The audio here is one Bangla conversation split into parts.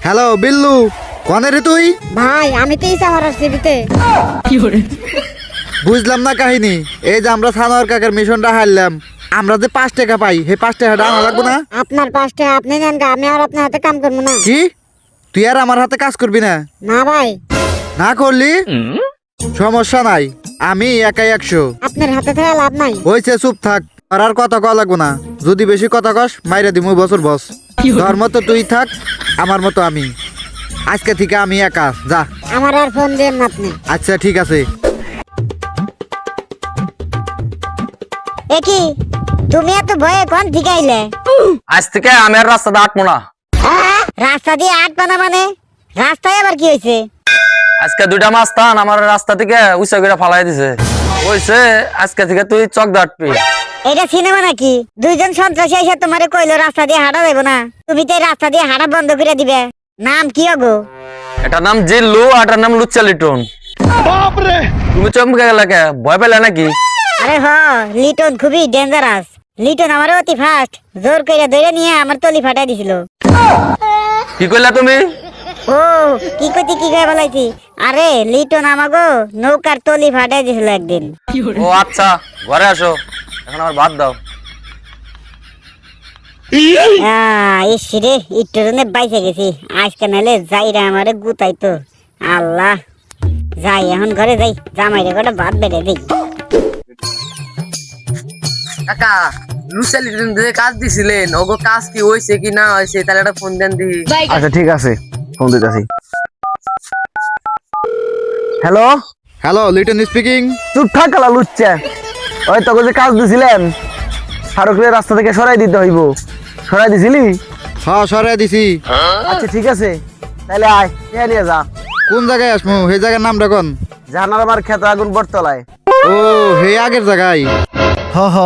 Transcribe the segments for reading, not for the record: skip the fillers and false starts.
হ্যালো বিল্লু, কনে রে তুই? ভাই আমি তো ইসা মারার সিবিতে। বুঝলাম না কাহিনী। এই যে আমরা সানোয়ার কাকার মিশনটা হারলাম, আমরা যে 5 টাকা পাই, সেই 5 টাকাটা আনা লাগবে না? আপনার পাঁচটা আপনি নেন গা, আমি আর আপনার হাতে কাম করবো না। কি তুই আর আমার হাতে কাজ করবি না? না ভাই, না করলি সমস্যা নাই, আমি একাই 100। আপনার হাতে থেকে লাভ নাই। হয়েছে, চুপ থাক। আর কথা কওয়া লাগবো না। যদি বেশি কথা কস মাইরা দিমু বছর বস। তোর মতো তুই থাক, আমার মতো আমি। আজকে থেকে আমি একা, যা। আমার আর ফোন দেন না আপনি। আচ্ছা ঠিক আছে। এ কি তুমি এত ভয়ে কোন ঠিক আইলে? আজ থেকে আমি আর রাস্তাটা আটবো না। রাস্তা দিয়ে আটবা না মানে? রাস্তায় আবার কি হয়েছে? আজকে 2টা মাছ টান আমার রাস্তা থেকে উঁচা করে ফালাই দিছে। ওইছে আজকে থেকে তুই চক দাঁটবি। এটা সিনেমা নাকি? দুইজন সন্ত্রাসী এসে তোমারে কইলো রাস্তা দিয়ে হাঁটা যাবো না, তুমি তো এই রাস্তা দিয়ে হাঁটা বন্ধ করে দিবে। নাম কি হগো? এটার নাম জিল্লু, এটার নাম লুচ্চা লিটন। তুমি চমকে গেলে কে? ভয় পেলে নাকি? আরে হ, লিটন খুবই ডেঞ্জারাস। লিটন আমার অতি ফাস্ট, জোর করে ধরে নিয়ে আমার তলি ফাটাই দিছিল। কি কইলা তুমি? ও কি কইতে কি কই বলাইছি? আরে লিটন আমাগো নৌকার তলি ফাটাই দিছিল একদিন। ও আচ্ছা, ঘরে আসো, এখন আমার ভাত দাও। ইসরে একটু জন্য বাইসে গেছি। আজকে নাহলে যাইরা আমারে গুতাইতো। আল্লাহ, যাই এখন ঘরে যাই, জামাইরে কটা ভাত বেড়ে দিই। কাকা লুচা লিটন যে কাজ দিছিলেন ওগো কাজ কি হইছে কি না হইছে তাহলে একটা ফোন দেন দি। আচ্ছা ঠিক আছে, ফোন দিতেছি। Hello, hello, Liton speaking. চুপ থাক কালা লুচ্চা। ওই তোকে যে কাজ দিছিলেন ফারুকের রাস্তা থেকে সরাই দিতে হইব, সরাই দিছিলি? হ্যাঁ, সরাই দিছি। আচ্ছা ঠিক আছে, তাহলে আয় নিয়ে যা। কোন জায়গায় আসমু? সেই জায়গার নামটা কোন? জানার আমার খেত আগুন বটতলায়। ও, হে আগের জায়গায়। হ হ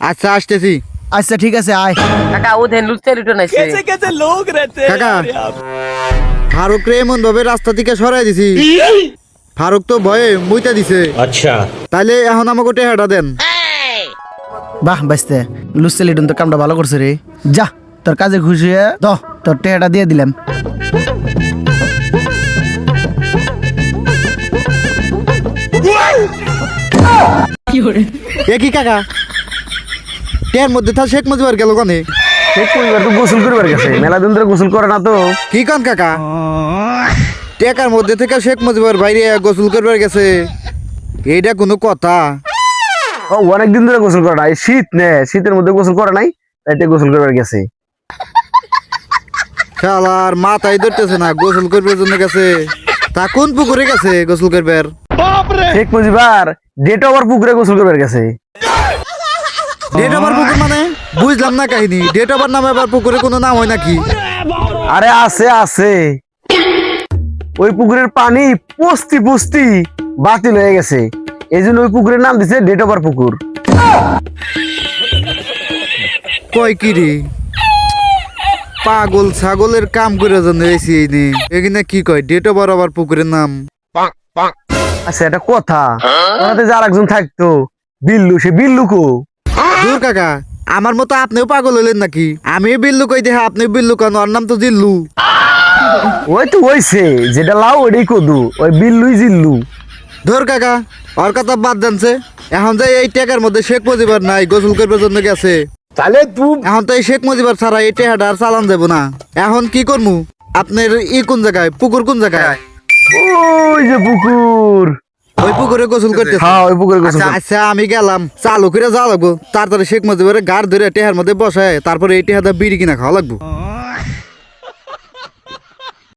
আচ্ছা আসতেছি। আচ্ছা ঠিক আছে আয়। কাকা ও দেন লুচা লিটন আইছে। কাকা, ফারুক রে এমন ভাবে রাস্তা থেকে সরাই দিছি, ফারুক তো ভয়ে মুইতা দিছে। अच्छा তাইলে এখন আমাকে টেহাটা দেন। বাহ বাইস্তে, লুসে লিটন তোর কামটা ভালো করছে রে। যা তোর কাজে খুশি হয়ে তোর টেহাটা দিয়ে দিলাম। এ কি কাকা, টের মধ্যে থা শেখ মুজিবার গেল কনে? শেখ পরিবার তো গোসল করবার গেছে, মেলা দিন ধরে গোসল করে না তো। কি কন কাকা? টেকার মধ্যে থেকে শেখ মুজিবার বাইরে গোসল করবার গেছে, এইটা কোনো কথা? ও অনেক দিন ধরে গোসল করে না, এই শীত নে, শীতের মধ্যে গোসল করে নাই, তাই গোসল করবার গেছে। শালার মাথায় ধরতেছে না, গোসল করবার জন্য গেছে। তা কোন পুকুরে গেছে গোসল করবার? শেখ মুজিবার ডেট ওভার পুকুরে গোসল করবার গেছে। ডেট ওভার পুকুর মানে? বুঝলাম না কাহিনী। ডেট ওভার নামে আবার পুকুরে কোনো নাম হয় নাকি? আরে আছে আছে, ওই পুকুরের পানি পুষ্টি পুষ্টি বাতিল হয়ে গেছে, এই জন্য ওই পুকুরের নাম দিছে ডেট ওভার পুকুর। কয় কি রে, পাগল ছাগলের কাম করে জন্য এসি এখানে কি কয় ডেট ওভার আবার পুকুরের নাম? আচ্ছা এটা কথা, ওনাতে যার একজন থাকতো বিল্লু, সে বিল্লু কো? দূর কাকা, আমার মতো আপনিও পাগল হলেন নাকি? আমি বিল্লু কই দেখা আপনি বিল্লু কেন? ওর নাম তো জিল্লু। ওই তো হইছে, যেটা লাও ওইটাই কদু, ওই বিল্লুই জিল্লু। ধর কাকা, ওর কথা বাদ জানছে। এখন যে এই টেকার মধ্যে শেখ মুজিবার নাই, গোসল করবার জন্য গেছে। এখন তো এই শেখ মুজিবার ছাড়া এই টেহাটা আর চালান যাবো না। এখন কি করমু? আপনার কোন জায়গায় পুকুর, কোন জায়গায়? ওই যে পুকুর, ওই পুকুরে গোসল করতে? হ্যাঁ ওই পুকুরে গোসল। আচ্ছা আমি গেলাম, চালু করে যাওয়া লাগবো। তাড়াতাড়ি শেখ মুজিবের গাড় ধরে টেহার মধ্যে বসায়, তারপরে এই টেহাটা বিড়ি কিনা খাওয়া লাগবো।